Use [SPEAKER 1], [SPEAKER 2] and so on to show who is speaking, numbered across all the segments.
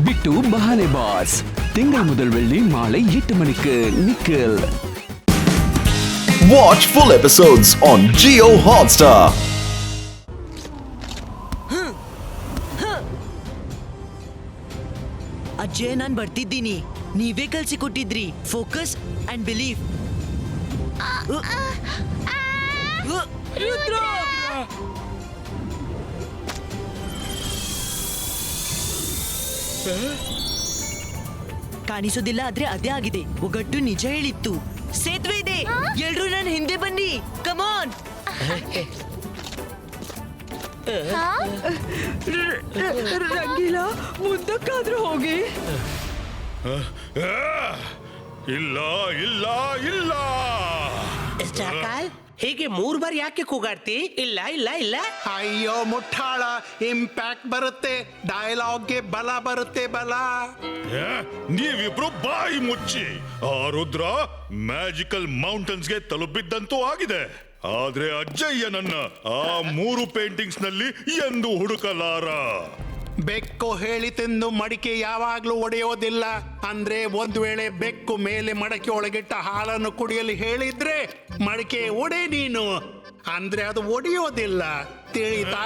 [SPEAKER 1] பிட்டு பஹானே pass திங்கள் முதல் வெள்ளி மாலை 8 மணிக்கு Nikhil.
[SPEAKER 2] Watch full episodes on Jio Hotstar.
[SPEAKER 3] ಅಜ್ಜೆ ನಾನ್ ಬರ್ತಿದ್ದೀನಿ, ನೀವೇ ಕಲ್ಸಿಕೊಟ್ಟಿದ್ರಿ ಫೋಕಸ್ ಅಂಡ್ ಬಿಲೀವ್. ಕಾಣಿಸೋದಿಲ್ಲ, ಆದ್ರೆ ಅದೇ ಆಗಿದೆ. ಒಗಟ್ಟು ನಿಜ ಹೇಳಿತ್ತು. ಸೇತುವೆ ಇದೆ, ಎಲ್ರೂ ನನ್ನ ಹಿಂದೆ ಬನ್ನಿ, ಕಮಾನ್.
[SPEAKER 4] ರಂಗೀಲಾ, ಮುಂದಕ್ಕಾದ್ರೂ ಹೋಗಿ.
[SPEAKER 5] ಇಲ್ಲ ಇಲ್ಲ ಇಲ್ಲ.
[SPEAKER 6] ಹೀಗೆ 3 ಬಾರಿ ಯಾಕೆ ಕೂಗಾಡ್ತಿ? ಇಲ್ಲ ಇಲ್ಲ ಇಲ್ಲ.
[SPEAKER 7] ಅಯ್ಯೋ ಮುಟ್ಟಾಳ, ಇಂಪ್ಯಾಕ್ಟ್ ಬರುತ್ತೆ, ಡೈಲಾಗ್ಗೆ ಬಲ ಬರುತ್ತೆ, ಬಲ.
[SPEAKER 5] ನೀವಿಬ್ರು ಬಾಯಿ ಮುಚ್ಚಿ. ಆ ರುದ್ರ ಮ್ಯಾಜಿಕಲ್ ಮೌಂಟನ್ಸ್ಗೆ ತಲುಪಿದ್ದಂತೂ ಆಗಿದೆ, ಆದ್ರೆ ಅಜ್ಜಯ್ಯನನ್ನ ಆ 3 ಪೇಂಟಿಂಗ್ಸ್ ನಲ್ಲಿ ಎಂದು ಹುಡುಕಲಾರ.
[SPEAKER 7] ಬೆಕ್ಕು ಹೇಳಿ ತಿಂದು ಮಡಿಕೆ ಯಾವಾಗ್ಲೂ ಒಡೆಯೋದಿಲ್ಲ. ಅಂದ್ರೆ ಒಂದ್ ವೇಳೆ ಬೆಕ್ಕು ಮೇಲೆ ಮಡಕೆ ಒಳಗಿಟ್ಟ ಹಾಲನ್ನು ಕುಡಿಯಲು ಹೇಳಿದ್ರೆ ಮಡಿಕೆ ಒಡೆ ನೀನು, ಅಂದ್ರೆ ಅದು ಒಡೆಯೋದಿಲ್ಲ, ತಿಳಿತಾ?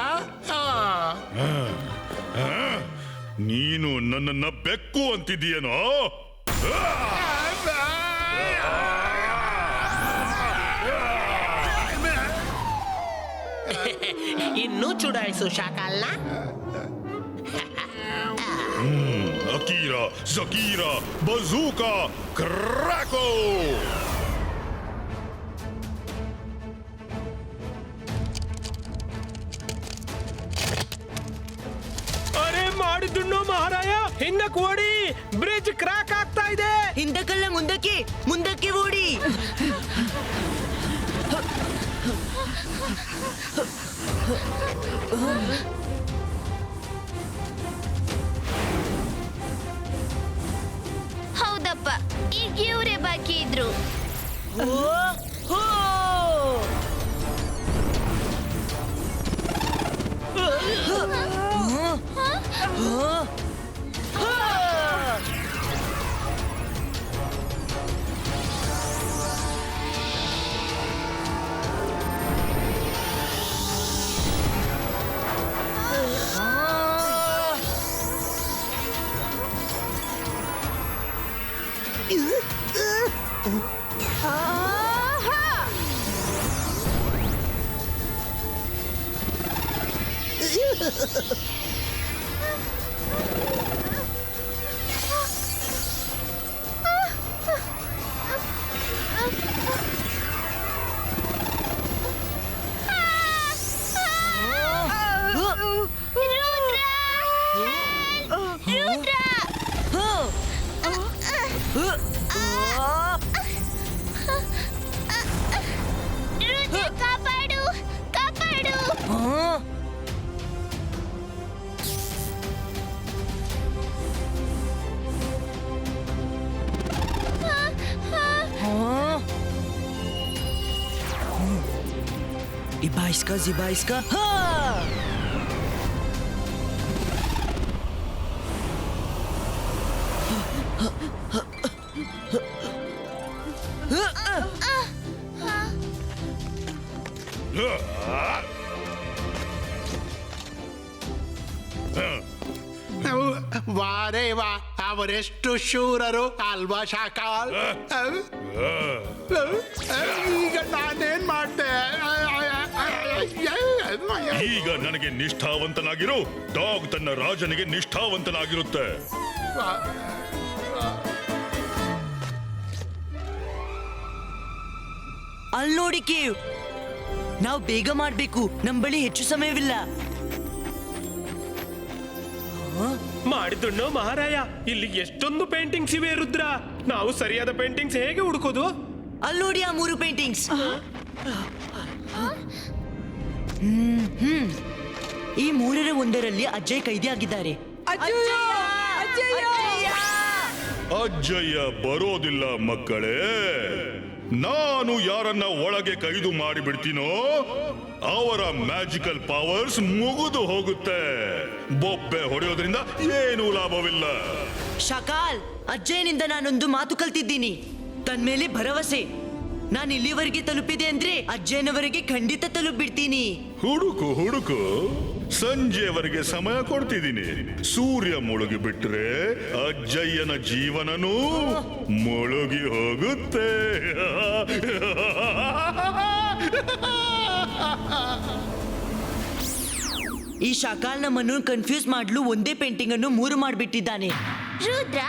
[SPEAKER 5] ನೀನು ನನ್ನನ್ನ ಬೆಕ್ಕು ಅಂತಿದೀಯನೋ?
[SPEAKER 6] ಇನ್ನೂ ಚುಡಾಯಿಸು ಶಾಕಲ್ನ.
[SPEAKER 5] ಅಕೀರಾ, ಜಕೀರಾ, ಬಜೂಕಾ, ಕ್ರಾಕೋ.
[SPEAKER 8] ಅರೆ ಮಾಡಿದುಣ್ಣು ಮಹಾರಾಯ, ಹಿಂದಕ್ಕೆ ಓಡಿ, ಬ್ರಿಡ್ಜ್ ಕ್ರಾಕ್ ಆಗ್ತಾ ಇದೆ.
[SPEAKER 3] ಹಿಂದಕ್ಕಲ್ಲ, ಮುಂದಕ್ಕೆ, ಮುಂದಕ್ಕೆ ಓಡಿ.
[SPEAKER 9] ಹೌದಪ್ಪ, ಈಗ ಇವರೇ ಬಾಕಿ ಇದ್ರು. ಕಾಪಾಡು, ಕಾಪಾಡು.
[SPEAKER 3] Ibaiska, Zibaiska, ha!
[SPEAKER 7] ವಾರೇ ವಾ, ಅವರೆಷ್ಟು ಶೂರರು ಅಲ್ವಾ ಶಾಕಾಲ್? ಈಗ ನಾನೇನ್ ಮಾಡ್ದೆ?
[SPEAKER 5] ಈಗ ನನಗೆ ನಿಷ್ಠಾವಂತನಾಗಿರು. ಡಾಗ್ ತನ್ನ ರಾಜನಿಗೆ ನಿಷ್ಠಾವಂತನಾಗಿರುತ್ತೆ.
[SPEAKER 3] ಅಲ್ಲಿ ನೋಡಿ ಕೇವ್, ನಾವು ಬೇಗ ಮಾಡ್ಬೇಕು, ನಮ್ ಬಳಿ ಹೆಚ್ಚು ಸಮಯವಿಲ್ಲ.
[SPEAKER 8] ಮಾಡಿದುಣ್ಣು ಮಹಾರಾಯ, ಇಲ್ಲಿ ಎಷ್ಟೊಂದು ಪೇಂಟಿಂಗ್ಸ್ ಇವೆ ರುದ್ರ. ನಾವು ಸರಿಯಾದ ಪೇಂಟಿಂಗ್ಸ್ ಹೇಗೆ ಹುಡುಕೋದು?
[SPEAKER 3] ಅಲ್ಲಿ ನೋಡಿ ಆ 3 ಪೇಂಟಿಂಗ್ಸ್. ಈ 3ರ ಒಂದರಲ್ಲಿ ಅಜ್ಜಯ್ ಕೈದಿ ಆಗಿದ್ದಾರೆ.
[SPEAKER 5] ಅಜ್ಜಯ್ಯ ಬರೋದಿಲ್ಲ ಮಕ್ಕಳೇ. ನಾನು ಯಾರನ್ನ ಒಳಗೆ ಕೈದು ಮಾಡಿಬಿಡ್ತೀನೋ ಅವರ ಮ್ಯಾಜಿಕಲ್ ಪವರ್ಸ್ ಮುಗಿದು ಹೋಗುತ್ತೆ. ಬೊಬ್ಬೆ ಹೊಡೆಯೋದ್ರಿಂದ ಏನೂ ಲಾಭವಿಲ್ಲ.
[SPEAKER 3] ಶಕಾಲ್, ಅಜ್ಜಯ್ಯನಿಂದ ನಾನೊಂದು ಮಾತು ಕಲ್ತಿದ್ದೀನಿ. ತನ್ ಮೇಲೆ ಭರವಸೆ. ನಾನು ಇಲ್ಲಿವರೆಗೆ ತಲುಪಿದೆ ಅಂದ್ರೆ ಅಜ್ಜಯ್ಯನವರೆಗೆ ಖಂಡಿತ ತಲುಪಿಬಿಡ್ತೀನಿ.
[SPEAKER 5] ಹುಡುಕು ಸಂಜೆವರೆಗೆ ಸಮಯ ಕೊಡ್ತಿದ್ದೀನಿ. ಸೂರ್ಯ ಮುಳುಗಿ ಬಿಟ್ರೆ ಅಜ್ಜಯ್ಯನ ಜೀವನನೂ ಮುಳುಗಿ ಹೋಗುತ್ತೆ.
[SPEAKER 3] ಈ ಶಕಾಲ್ ನಮ್ಮನ್ನು ಕನ್ಫ್ಯೂಸ್ ಮಾಡಲು ಒಂದೇ ಪೇಂಟಿಂಗ್ ಅನ್ನು 3 ಮಾಡಿಬಿಟ್ಟಿದ್ದಾನೆ.
[SPEAKER 9] ರುದ್ರ,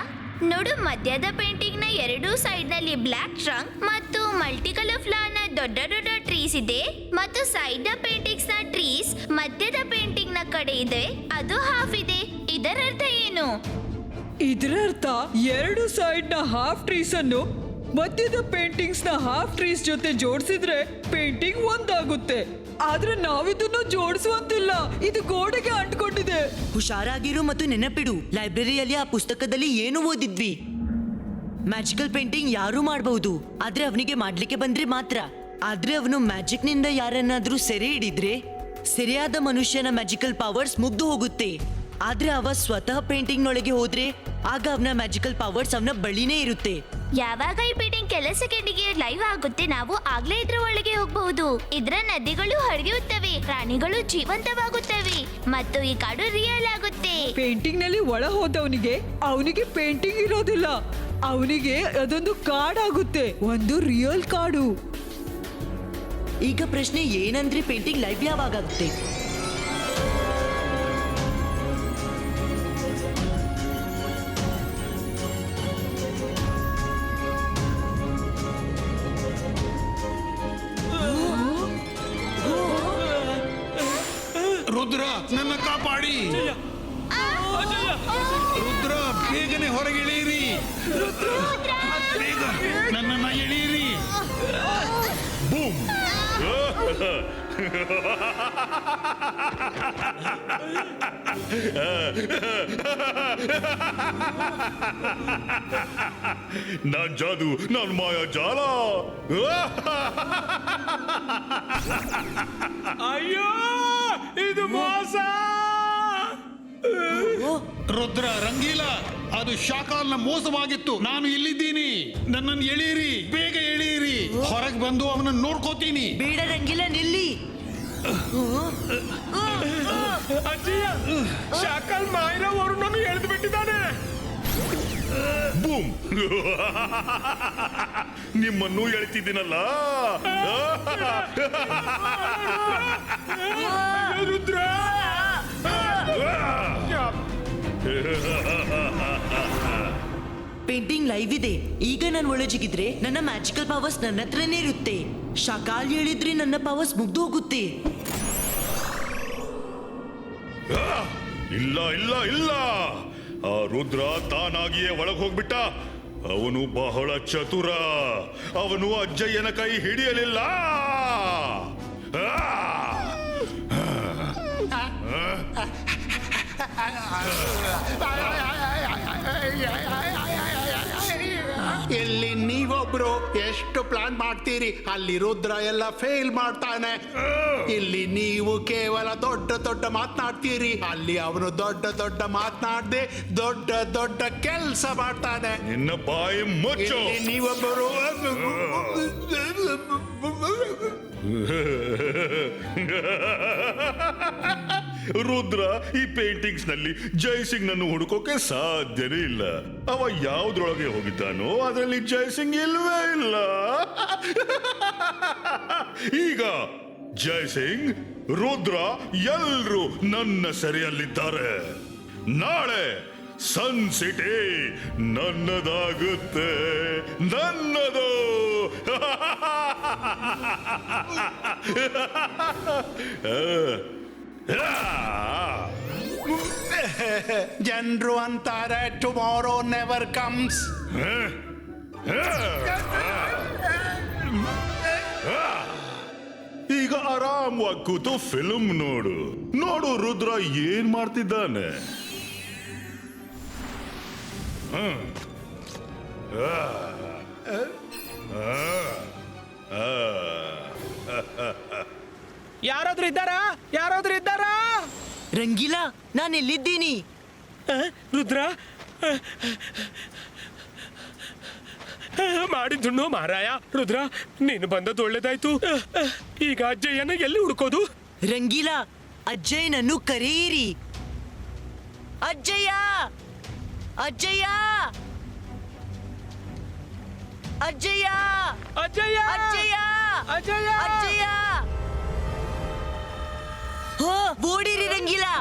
[SPEAKER 9] ನೋಡು, ಮಧ್ಯದ ಪೇಂಟಿಂಗ್ ನ ಎರಡೂ ಸೈಡ್ ನಲ್ಲಿ ಬ್ಲಾಕ್ ಟ್ರಂಕ್ ಮತ್ತು ಮಲ್ಟಿ ಕಲರ್ ಫ್ಲವರ್ ನ ದೊಡ್ಡ ದೊಡ್ಡ ಟ್ರೀಸ್ ಇದೆ, ಮತ್ತು ಸೈಡ್ ನ ಪೇಂಟಿಂಗ್ಸ್ ನ ಟ್ರೀಸ್ ಮಧ್ಯದ ಪೇಂಟಿಂಗ್ ನ ಕಡೆ ಇದೆ, ಅದು ಹಾಫ್ ಇದೆ. ಇದರ ಅರ್ಥ ಏನು?
[SPEAKER 4] ಇದರರ್ಥ ಎರಡು ಸೈಡ್ ನ ಹಾಫ್ ಟ್ರೀಸ್ ಅನ್ನು ಮಧ್ಯದ ಪೇಂಟಿಂಗ್ಸ್ ನ ಹಾಫ್ ಟ್ರೀಸ್ ಜೊತೆ ಜೋಡಿಸಿದ್ರೆ ಪೇಂಟಿಂಗ್ ಒಂದಾಗುತ್ತೆ. ಆದ್ರೆ ನಾವಿದನ್ನು ಜೋಡಿಸುವಂತಿಲ್ಲ, ಇದು ಗೋಡೆಗೆ ಅಂಟ್ಕೊಂಡಿದೆ.
[SPEAKER 3] ಹುಷಾರಾಗಿರು ಮತ್ತು ನೆನಪಿಡು, ಲೈಬ್ರರಿಯಲ್ಲಿ ಆ ಪುಸ್ತಕದಲ್ಲಿ ಏನು ಓದಿದ್ವಿ? ಮ್ಯಾಜಿಕಲ್ ಪೇಂಟಿಂಗ್ ಯಾರು ಮಾಡಬಹುದು, ಆದ್ರೆ ಅವನಿಗೆ ಮಾಡ್ಲಿಕ್ಕೆ ಬಂದ್ರೆ ಮಾತ್ರ. ಆದ್ರೆ ಅವನು ಮ್ಯಾಜಿಕ್ ನಿಂದ ಯಾರನ್ನಾದ್ರೂ ಸೆರೆ ಹಿಡಿದ್ರೆ ಸರಿಯಾದ ಮನುಷ್ಯನ ಮ್ಯಾಜಿಕಲ್ ಪವರ್ಸ್ ಮುಗ್ದು ಹೋಗುತ್ತೆ. ಆದ್ರೆ ಅವ ಸ್ವತಃ ಪೇಂಟಿಂಗ್ ನೊಳಗೆ ಹೋದ್ರೆ ಆಗ ಅವನ ಮ್ಯಾಜಿಕಲ್ ಪವರ್ಸ್ ಅವನ ಬಳಿನೇ ಇರುತ್ತೆ.
[SPEAKER 9] ಯಾವಾಗ ಈ ಪೇಂಟಿಂಗ್ ಕೆಲ ಸೆಕೆಂಡಿಗೆ ಲೈವ್ ಆಗುತ್ತೆ, ನಾವು ಆಗ್ಲೇ ಇದ್ರ ಒಳಗೆ ಹೋಗಬಹುದು. ಇದ್ರ ನದಿಗಳು ಹರಿಯುತ್ತವೆ, ಪ್ರಾಣಿಗಳು ಜೀವಂತವಾಗುತ್ತವೆ ಮತ್ತು ಈ ಕಾಡು ರಿಯಲ್ ಆಗುತ್ತೆ.
[SPEAKER 4] ಪೇಂಟಿಂಗ್ ನಲ್ಲಿ ಒಳ ಹೋದವನಿಗೆ ಅವನಿಗೆ ಪೇಂಟಿಂಗ್ ಇರೋದಿಲ್ಲ, ಅವನಿಗೆ ಅದೊಂದು ಕಾಡಾಗುತ್ತೆ, ಒಂದು ರಿಯಲ್ ಕಾಡು.
[SPEAKER 3] ಈಗ ಪ್ರಶ್ನೆ ಏನಂದ್ರೆ ಪೇಂಟಿಂಗ್ ಲೈವ್ ಯಾವಾಗ ಆಗುತ್ತೆ?
[SPEAKER 7] ರುದ್ರ, ನನ್ನ ಕಾಪಾಡಿ. ರುದ್ರ, ಬೇಗನೆ ಹೊರಗಿಳಿಯಿರಿ. ಬೇಗ ನನ್ನನ್ನ ಎಳೆಯಿರಿ.
[SPEAKER 5] ಬೂಮ್. ನಾನ್ ಜಾದು, ನಾನ್ ಮಾಯಾ ಜಾಲ.
[SPEAKER 8] ಅಯ್ಯೋ, ಇದು ಮೋಸ.
[SPEAKER 7] ರುದ್ರ, ರಂಗೀಲ, ಅದು ಶಾಕಾಲ್ನ ಮೋಸವಾಗಿತ್ತು. ನಾನು ಇಲ್ಲಿದ್ದೀನಿ, ನನ್ನನ್ನು ಎಳೆಯಿರಿ, ಬೇಗ ಎಳೆಯಿರಿ. ಹೊರಗೆ ಬಂದು ಅವನನ್ನು ನೋಡ್ಕೋತೀನಿ.
[SPEAKER 3] ಬೇಡ ರಂಗಿಲ್ಲ, ನಿಲ್ಲಿ.
[SPEAKER 8] ಅಜ್ಜಿಯ, ಶಾಕಲ್ ಮಾೈರಾವ್ ಅವರು ನಾನು ಎಳೆದು ಬಿಟ್ಟಿದ್ದಾನೆ.
[SPEAKER 5] ಬೂಮ್. ನಿಮ್ಮನ್ನು ಎಳ್ತಿದ್ದೀನಲ್ಲ.
[SPEAKER 8] ರುದ್ರ,
[SPEAKER 3] ಪೇಂಟಿಂಗ್ ಲೈವ್ ಇದೆ. ಈಗ ನಾನು ಒಳಜಿಗಿದ್ರೆ ನನ್ನ ಮ್ಯಾಜಿಕಲ್ ಪವರ್ಸ್ ನನ್ನ ಹತ್ರನೇ ಇರುತ್ತೆ. ಶಕಾಲ್ ಹೇಳಿದ್ರೆ ನನ್ನ ಪವರ್ಸ್ ಮುಗ್ದು ಹೋಗುತ್ತೆ.
[SPEAKER 5] ಇಲ್ಲ ಇಲ್ಲ ಇಲ್ಲ, ಆ ರುದ್ರ ತಾನಾಗಿಯೇ ಒಳಗೆ ಹೋಗ್ಬಿಟ್ಟ. ಅವನು ಬಹಳ ಚತುರ. ಅವನು ಅಜ್ಜಯ್ಯನ ಕೈ ಹಿಡಿಯಲಿಲ್ಲ.
[SPEAKER 7] ಇಲ್ಲಿ ನೀವೊಬ್ರು ಎಷ್ಟು ಪ್ಲಾನ್ ಮಾಡ್ತೀರಿ, ಅಲ್ಲಿ ರುದ್ರ ಎಲ್ಲ ಫೇಲ್ ಮಾಡ್ತಾನೆ. ಇಲ್ಲಿ ನೀವು ಕೇವಲ ದೊಡ್ಡ ದೊಡ್ಡ ಮಾತನಾಡ್ತೀರಿ, ಅಲ್ಲಿ ಅವನು ದೊಡ್ಡ ದೊಡ್ಡ ಮಾತನಾಡದೆ ದೊಡ್ಡ ದೊಡ್ಡ ಕೆಲಸ ಮಾಡ್ತಾನೆ.
[SPEAKER 5] ನಿನ್ನ ಬಾಯಿ ಮುಚ್ಚು.
[SPEAKER 7] ಇಲ್ಲಿ ನೀವೊಬ್ಬರು
[SPEAKER 5] ರುದ್ರ ಈ ಪೇಂಟಿಂಗ್ಸ್ ನಲ್ಲಿ ಜೈಸಿಂಗ್ ನನ್ನು ಹುಡುಕೋಕೆ ಸಾಧ್ಯನೇ ಇಲ್ಲ. ಅವ ಯಾವ್ದ್ರೊಳಗೆ ಹೋಗಿದ್ದಾನೋ ಅದರಲ್ಲಿ ಜೈಸಿಂಗ್ ಇಲ್ವೇ ಇಲ್ಲ. ಈಗ ಜೈಸಿಂಗ್, ರುದ್ರ ಎಲ್ರು ನನ್ನ ಸೆರೆಯಲ್ಲಿದ್ದಾರೆ. ನಾಳೆ ಸನ್ ಸಿಟಿ ನನ್ನದಾಗುತ್ತೆ, ನನ್ನದು.
[SPEAKER 7] ಜನರು ಅಂತಾರೆ ಟುಮಾರೋ ನೆವರ್ ಕಮ್ಸ್.
[SPEAKER 5] ಈಗ ಆರಾಮವಾಗಿ ಕೂತು ಫಿಲ್ಮ್ ನೋಡು. ನೋಡು ರುದ್ರ ಏನ್ ಮಾಡ್ತಿದ್ದಾನೆ.
[SPEAKER 8] ಯಾರಾದ್ರೂ ಇದ್ದಾರಾ? ಯಾರಾದ್ರೂ ಇದ್ದಾರಾ?
[SPEAKER 3] ರಂಗೀಲಾ, ನಾನು ಎಲ್ಲಿದ್ದೀನಿ?
[SPEAKER 8] ರುದ್ರ ಮಾಡಿದ್ದುಣ್ಣು ಮಹಾರಾಯ. ರುದ್ರ, ನೀನು ಬಂದದ್ದು ಒಳ್ಳೇದಾಯ್ತು. ಈಗ ಅಜ್ಜಯ್ಯನ ಎಲ್ಲಿ ಹುಡ್ಕೋದು?
[SPEAKER 3] ರಂಗೀಲಾ, ಅಜ್ಜಯ್ಯನನ್ನು ಕರೆಯಿರಿ. ಅಜ್ಜಯ್ಯ, ಅಜ್ಜಯ್ಯ, ಅಜ್ಜಯ್ಯ,
[SPEAKER 8] ಅಜ್ಜಯ್ಯ,
[SPEAKER 3] ಅಜ್ಜಯ್ಯ,
[SPEAKER 8] ಅಜ್ಜಯ್ಯ,
[SPEAKER 3] ಅಜ್ಜಯ್ಯ. ಹೋ, ಓಡಿರಿ ರಂಗೀಲಾ.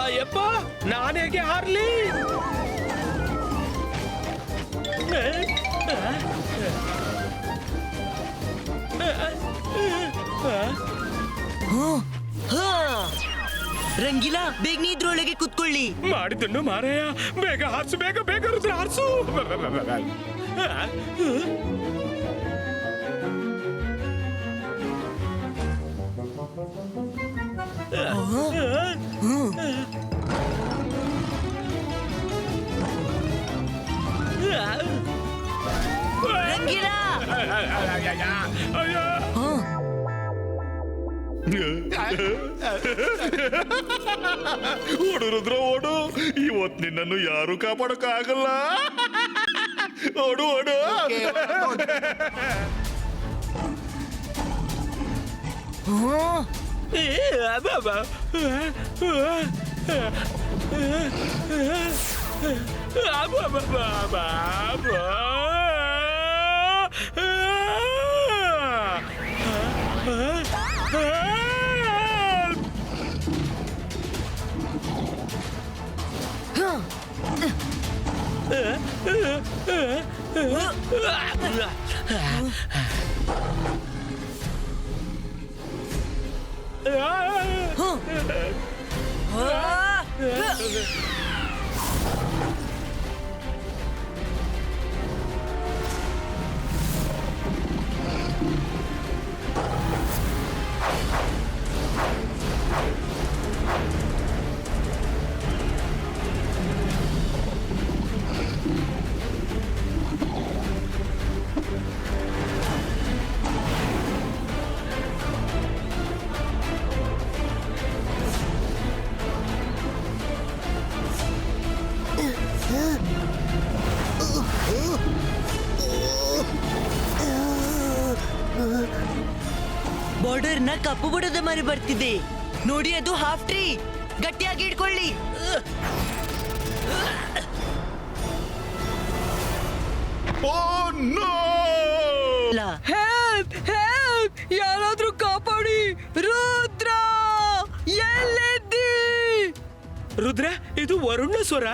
[SPEAKER 8] ಅಯ್ಯಪ್ಪ, ನಾನು ಹೇಗೆ ಹಾರ್ಲಿ?
[SPEAKER 3] ರಂಗೀಲಾ, ಬೇಗ ಇದ್ರೊಳಗೆ ಕುತ್ಕೊಳ್ಳಿ.
[SPEAKER 8] ಮಾಡಿದ್ದನ್ನು ಮಾರಾಯ. ಬೇಗ ಹಾರ್ಸು, ಬೇಗ ಬೇಗ ರುದ್ರ ಹಾರ್ಸು.
[SPEAKER 3] ರಂಗೀಲಾ,
[SPEAKER 5] ಓಡು ರುದ್ರ, ಓಡು. ಇವತ್ತು ನಿನ್ನನ್ನು ಯಾರು ಕಾಪಾಡಕ್ಕಾಗಲ್ಲ. ಓಡು ಓಡು.
[SPEAKER 3] ಬಾರ್ಡರ್ ನ ಕಪ್ಪು ಬುಡದ ಮರಿ ಬರ್ತಿದೆ ನೋಡಿ. ಅದು ಹಾಫ್ ಟ್ರೀ. ಗಟ್ಟಿಯಾಗಿ ಇಟ್ಕೊಳ್ಳಿ.
[SPEAKER 5] Oh no!
[SPEAKER 4] ಹೆಲ್ಪ್, ಹೆಲ್ಪ್, ಯಾರಾದ್ರೂ ಕಾಪಾಡಿ. ರುದ್ರ, ಎಲ್ಲಿದ್ದಿ?
[SPEAKER 8] ರುದ್ರ, ಇದು ವರುಣ ಸ್ವರ.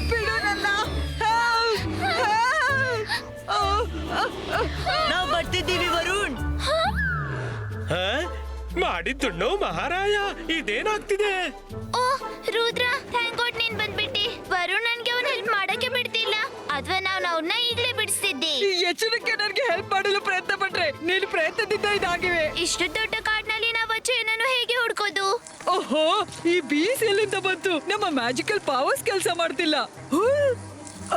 [SPEAKER 4] ಬಿಡು ನನ್ನ. Help, help.
[SPEAKER 3] ನಾವು ಬರ್ತಿದ್ದೀವಿ ವರುಣ್.
[SPEAKER 8] ಮಾಡಿದ್ದುಣ್ಣು ಮಹಾರಾಯ, ಇದೇನಾಗ್ತಿದೆ?
[SPEAKER 9] ಓ ರುದ್ರ, ಥ್ಯಾಂಕ್ ಗಾಡ್ ನೀನ್ ಬಂದ್ಬಿಟ್ಟಿ. ವರುಣ್ ನನ್ಗೆ ಅವ್ನ ಹೆಲ್ಪ್ ಮಾಡಕ್ಕೆ ಬಿಡ್ತಿಲ್ಲ. ಅಥವಾ ನಾವು ಅವ್ನ ಈಗಲೇ ಬಿಡಿಸ್ತಿದ್ದೆ.
[SPEAKER 4] ಈ ಎಚ್ಚರಿಕೆ ನನಗೆ ಹೆಲ್ಪ್ ಮಾಡಲು ಪ್ರಯತ್ನ ಪಟ್ರೆ ನೀನು ಪ್ರಯತ್ನದಿಂದ ಇದಾಗಿವೆ.
[SPEAKER 9] ಇಷ್ಟು ದೊಡ್ಡ ಕಾಡ್ನಲ್ಲಿ ನಾವು ಅಜ್ಜಯ್ಯನನ್ನು ಹೇಗೆ ಹುಡ್ಕೋದು?
[SPEAKER 4] ಓಹೋ, ಈ ಬೀಸ್ ಎಲ್ಲಿಂದ ಬಂತು? ನಮ್ಮ ಮ್ಯಾಜಿಕಲ್ ಪವರ್ಸ್ ಕೆಲಸ ಮಾಡ್ತಿಲ್ಲ.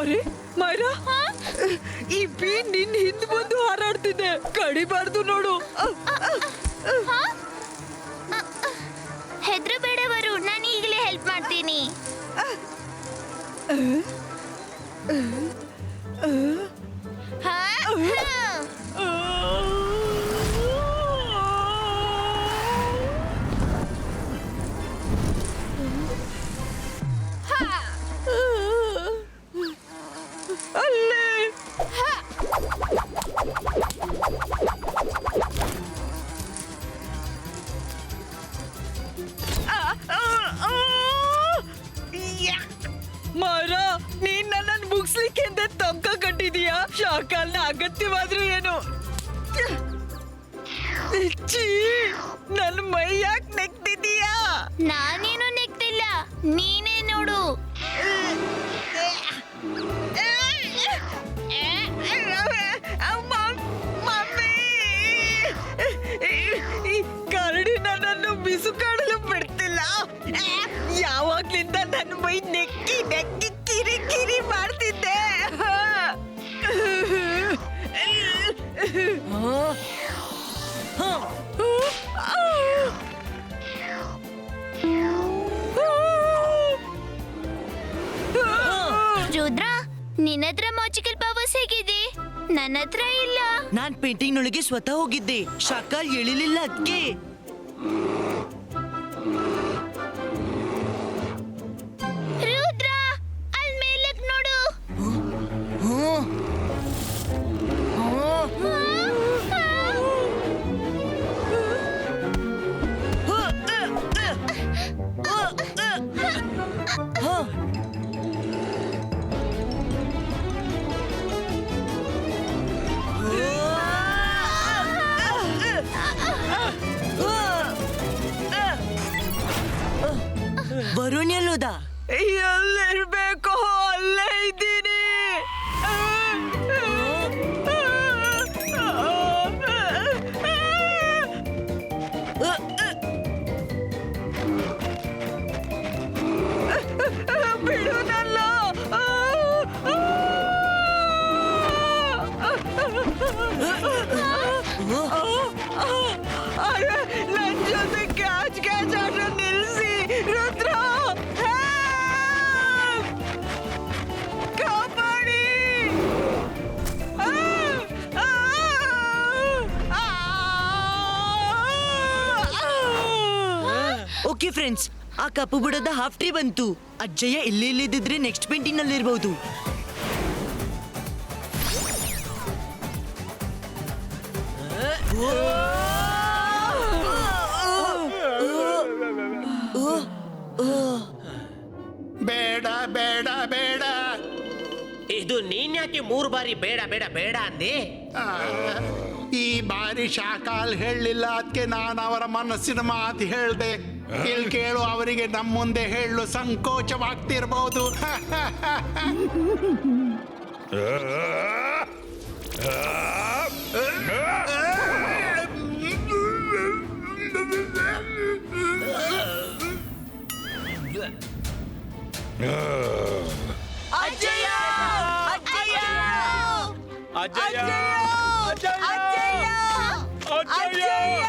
[SPEAKER 4] ಅರೆ ಮೈರಾ, ಈ ಬೀ ನಿನ್ ಹಿಂದ್ ಬಂದು ಹಾರಾಡ್ತಿದ್ದೆ. ಕಡಿಬಾರ್ದು ನೋಡು.
[SPEAKER 9] ಹೆದ್ರಬೇಡ ವರುಣ್, ನಾನು ಈಗಲೇ ಹೆಲ್ಪ್ ಮಾಡ್ತೀನಿ. ಹಾ?
[SPEAKER 4] ಅಲ್ಲೇ ಮರ, ನೀನ್ ನನ್ನನ್ನು ಮುಗಿಸ್ಲಿಕ್ಕೆ ಅದಕ್ಕೆಂದ ತಮ್ಕ ಕಟ್ಟಿದೀಯಾ? ಶಾಕಾಲ್ನ ಅಗತ್ಯವಾದ್ರೂ ಏನು? ಛೀ, ನನ್ ಮೈ ಯಾಕೆ ನೆಕ್ತಿದೀಯಾ?
[SPEAKER 9] ನಾನೇನು ನೆಕ್ತಿಲ್ಲ, ನೀನೇ ನೋಡು.
[SPEAKER 4] ಕರಡಿ ನನ್ನನ್ನು ಬಿಸುಕಾಡಲು ಬಿಡ್ತಿಲ್ಲ. ಯಾವಾಗ್ಲಿಂದ ನನ್ನ ಮೈ ನೆಕ್ಕಿ ನೆಕ್ಕಿ ಕಿರಿ ಕಿರಿ ಮಾಡ್ತಿದ್ದೆ.
[SPEAKER 9] ರುದ್ರ, ನಿನ್ನತ್ರ ಮ್ಯಾಜಿಕಲ್ ಪವರ್ಸ್ ಹೇಗಿದೆ? ನನ್ನ ಹತ್ರ ಇಲ್ಲ.
[SPEAKER 3] ನಾನ್ ಪೇಂಟಿಂಗ್ ನೊಳಗೆ ಸ್ವತಃ ಹೋಗಿದ್ದೆ, ಶಾಕಾಲ್ ಎಳಿಲಿಲ್ಲ ಅದಕ್ಕೆ.
[SPEAKER 9] ರುದ್ರ, ಅಲ್ಲಿ ಮೇಲಕ್ ನೋಡು.
[SPEAKER 3] ವರುಣ್ ಎಲ್ಲೋದ?
[SPEAKER 4] ಎಲ್ಲಿರ್ಬೇಕು, ಅಲ್ಲೇ ಇದ್ದೀನಿ. ಬಿಡು ನನ್ನ. ನನ್ ಜೊತೆ ಕ್ಯಾಚ್ ಕ್ಯಾಚ್ ಆಟ ನಿಲ್ಸಿ ರುದ್ರ. ಕಾಪಾಡಿ.
[SPEAKER 3] ಓಕೆ ಫ್ರೆಂಡ್ಸ್, ಆ ಕಪ್ಪು ಬುಡದ ಹಾಫ್ ಟ್ರೀ ಬಂತು. ಅಜ್ಜಯ್ಯ ಇಲ್ಲಿ ಇಲ್ಲಿದ್ದಿದ್ರೆ ನೆಕ್ಸ್ಟ್ ಪೇಂಟಿಂಗ್ ನಲ್ಲಿ ಇರಬಹುದು.
[SPEAKER 7] ಬೇಡ ಬೇಡ ಬೇಡ.
[SPEAKER 6] ಇದು ನೀನ್ ಯಾಕೆ 3 ಬಾರಿ ಬೇಡ ಬೇಡ ಬೇಡ ಅಂದೆ?
[SPEAKER 7] ಆ, ಈ ಬಾರಿ ಶಾಕಾಲ್ ಹೇಳಲಿಲ್ಲ, ಅದಕ್ಕೆ ನಾನು ಅವರ ಮನಸ್ಸಿನ ಮಾತು ಹೇಳ್ದೆ. ಇಲ್ಲಿ ಕೇಳು, ಅವರಿಗೆ ನಮ್ಮ ಮುಂದೆ ಹೇಳಲು ಸಂಕೋಚವಾಗ್ತಿರ್ಬೋದು.
[SPEAKER 4] ಅಜ್ಜಯ್ಯ! ಅಜ್ಜಯ್ಯ!
[SPEAKER 8] ಅಜ್ಜಯ್ಯ!
[SPEAKER 4] ಅಜ್ಜಯ್ಯ!
[SPEAKER 8] ಅಜ್ಜಯ್ಯ!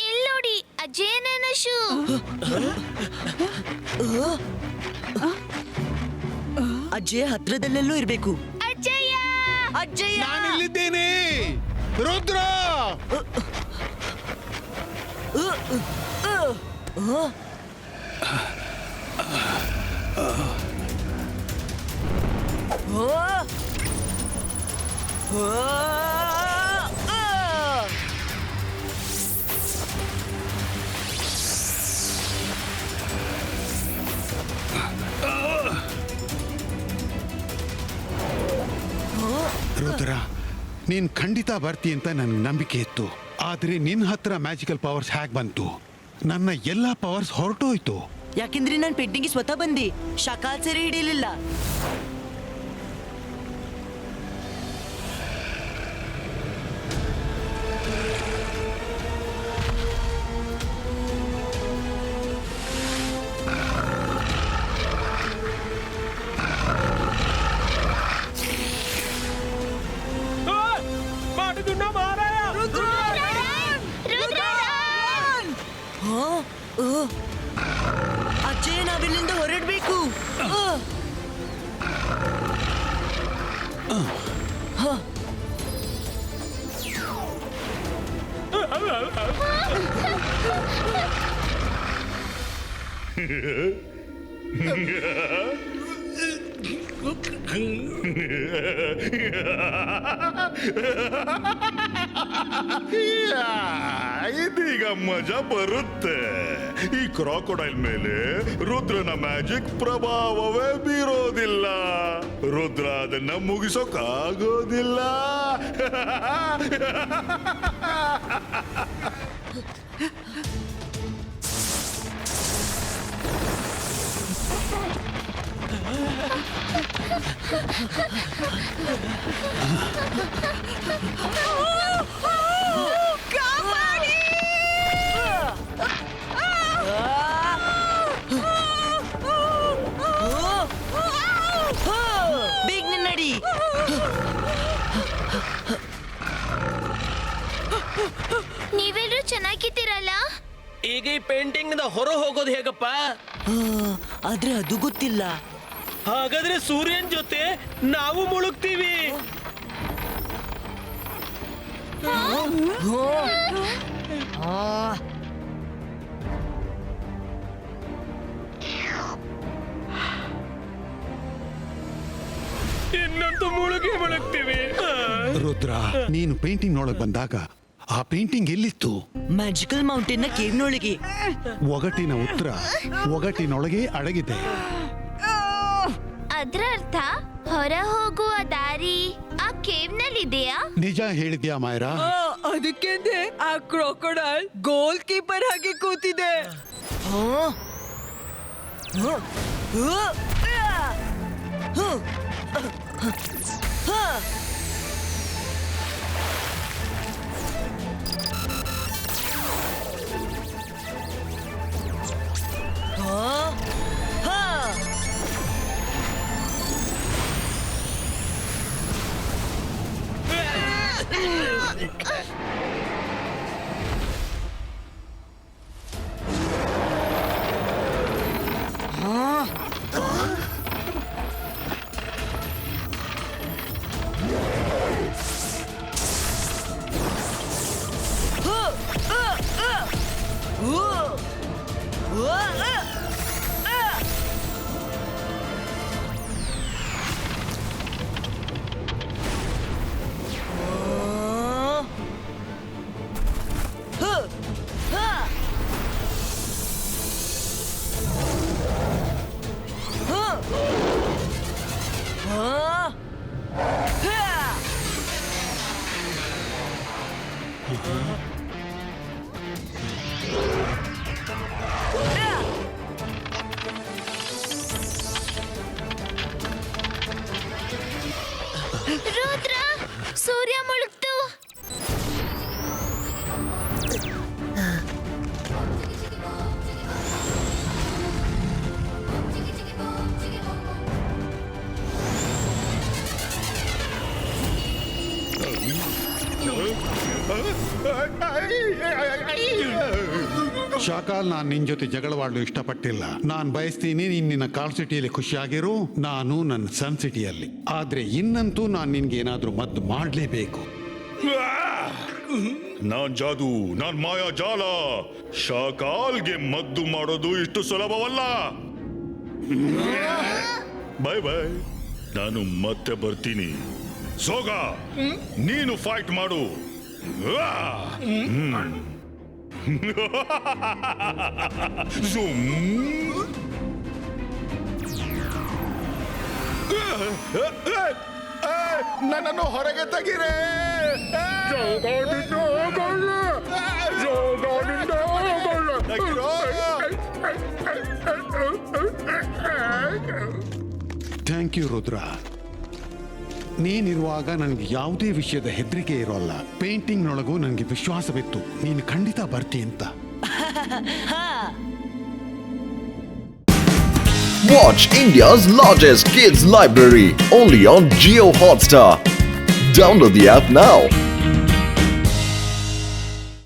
[SPEAKER 9] ಇಲ್ಲಿ ನೋಡಿ, ಅಜ್ಜಯ್ಯ ನನ್ನ ಶೂ.
[SPEAKER 3] ಅಜ್ಜಯ್ಯ ಹತ್ರದಲ್ಲೆಲ್ಲೂ ಇರ್ಬೇಕು.
[SPEAKER 9] ಅಜ್ಜಯ್ಯ!
[SPEAKER 3] ಅಜ್ಜಯ್ಯ!
[SPEAKER 7] ನಾನಿಲ್ಲಿದ್ದೇನೆ ರುದ್ರ. ರುದ್ರ, ನೀನ್ ಖಂಡಿತ ಬರ್ತಿ ಅಂತ ನನ್ಗೆ ನಂಬಿಕೆ ಇತ್ತು. ಆದ್ರೆ ನಿನ್ನ ಹತ್ರ ಮ್ಯಾಜಿಕಲ್ ಪವರ್ಸ್ ಹೇಗೆ ಬಂತು? ನನ್ನ ಎಲ್ಲ ಪವರ್ಸ್ ಹೊರಟೋಯ್ತು.
[SPEAKER 3] ಯಾಕೆಂದ್ರೆ ನಾನು ಪೇಂಟಿಂಗ್ ಸ್ವತಃ ಬಂದೆ, ಶಾಕಾಲ್ ಸೆರೆ ಹಿಡಿಯಲಿಲ್ಲ.
[SPEAKER 8] ಮಾಡಿದುಣ್ಣ ಮಹಾರಾಯ!
[SPEAKER 3] ಅಜ್ಜಯ್ಯ, ನಾವಿಲ್ಲಿಂದ ಹೊರಡ್ಬೇಕು.
[SPEAKER 5] ಇದೀಗ ಮಜಾ ಬರುತ್ತೆ. ಈ ಕ್ರಾಕೊಡೈಲ್ ಮೇಲೆ ರುದ್ರನ ಮ್ಯಾಜಿಕ್ ಪ್ರಭಾವವೇ ಬೀರೋದಿಲ್ಲ. ರುದ್ರ ಅದನ್ನ ಮುಗಿಸೋಕಾಗೋದಿಲ್ಲ.
[SPEAKER 3] ಬೇಗ ನಡಿ.
[SPEAKER 9] ನೀವೆಲ್ಲರೂ ಚೆನ್ನಾಗಿದ್ದೀರಲ್ಲ?
[SPEAKER 6] ಈಗ ಈ ಪೇಂಟಿಂಗ್ ಹೊರ ಹೋಗೋದು ಹೇಗಪ್ಪ?
[SPEAKER 3] ಆದ್ರೆ ಅದು ಗೊತ್ತಿಲ್ಲ.
[SPEAKER 8] ಹಾಗಾದ್ರೆ ಸೂರ್ಯನ್ ಜೊತೆ ನಾವು ಮುಳುಗ್ತೀವಿ. ಇನ್ನಂತೂ ಮುಳುಗ್ತೀವಿ.
[SPEAKER 7] ರುದ್ರ, ನೀನು ಪೇಂಟಿಂಗ್ ನೋಡಕ್ ಬಂದಾಗ ಆ ಪೇಂಟಿಂಗ್ ಎಲ್ಲಿತ್ತು?
[SPEAKER 3] ಮ್ಯಾಜಿಕಲ್ ಮೌಂಟೇನ್ ನ ಕೇವ್ನೊಳಗೆ.
[SPEAKER 7] ಒಗಟಿನ ಉತ್ತರ ಒಗಟಿನೊಳಗೆ ಅಡಗಿದೆ.
[SPEAKER 9] ಅದ್ರ ಅರ್ಥ ಹೊರ ಹೋಗುವ ದಾರಿ ಆ ಕೇವ್ ನಲ್ಲಿದೆಯಾ?
[SPEAKER 7] ನಿಜ ಹೇಳಿದ್ಯಾ ಮಾಯರಾ?
[SPEAKER 4] ಅದಕ್ಕೆಂದೆ ಆ ಕ್ರೊಕೊಡೈಲ್ ಗೋಲ್ ಕೀಪರ್ ಹಾಗೆ ಕೂತಿದೆ.
[SPEAKER 9] ರುದ್ರ, ಸೂರ್ಯ ಮುಳುಗ್ತು.
[SPEAKER 7] ಶಾಕಾಲ್, ನಾನ್ ನಿನ್ ಜೊತೆ ಜಗಳವಾಡಲು ಇಷ್ಟಪಟ್ಟಿಲ್ಲ. ನಾನ್ ಬಯಸ್ತೀನಿ ನೀನ್ ನಿನ್ನ ಕಾಲ್ ಸಿಟಿಯಲ್ಲಿ ಖುಷಿಯಾಗಿರು, ನಾನು ನನ್ನ ಸನ್ ಸಿಟಿಯಲ್ಲಿ. ಆದ್ರೆ ಇನ್ನಂತೂ ನಾನ್ ನಿನ್ಗೆ ಏನಾದ್ರೂ ಮದ್ದು ಮಾಡ್ಲೇಬೇಕು.
[SPEAKER 5] ನಾನ್ ಜಾದು, ನಾನ್ ಮಾಯಾ ಜಾಲ. ಶಾಕಾಲ್ಗೆ ಮದ್ದು ಮಾಡೋದು ಇಷ್ಟು ಸುಲಭವಲ್ಲ. ಬೈ ಬೈ, ನಾನು ಮತ್ತೆ ಬರ್ತೀನಿ. ಸೋಗ, ನೀನು ಫೈಟ್ ಮಾಡು. ನನ್ನನ್ನು ಹೊರಗೆ ತೆಗೀರೆ.
[SPEAKER 7] Thank you Rudra. ನೀನಿರುವಾಗ ನನಗೆ ಯಾವುದೇ ವಿಷಯದ ಹೆದರಿಕೆ ಇರೋಲ್ಲ. ಪೇಂಟಿಂಗ್ನೊಳಗೂ ನನಗೆ ವಿಶ್ವಾಸವಿತ್ತು ನೀನು ಖಂಡಿತ ಬರ್ತಿ ಅಂತ.
[SPEAKER 2] Watch India's largest kids library only on Jio Hotstar. Download the app now.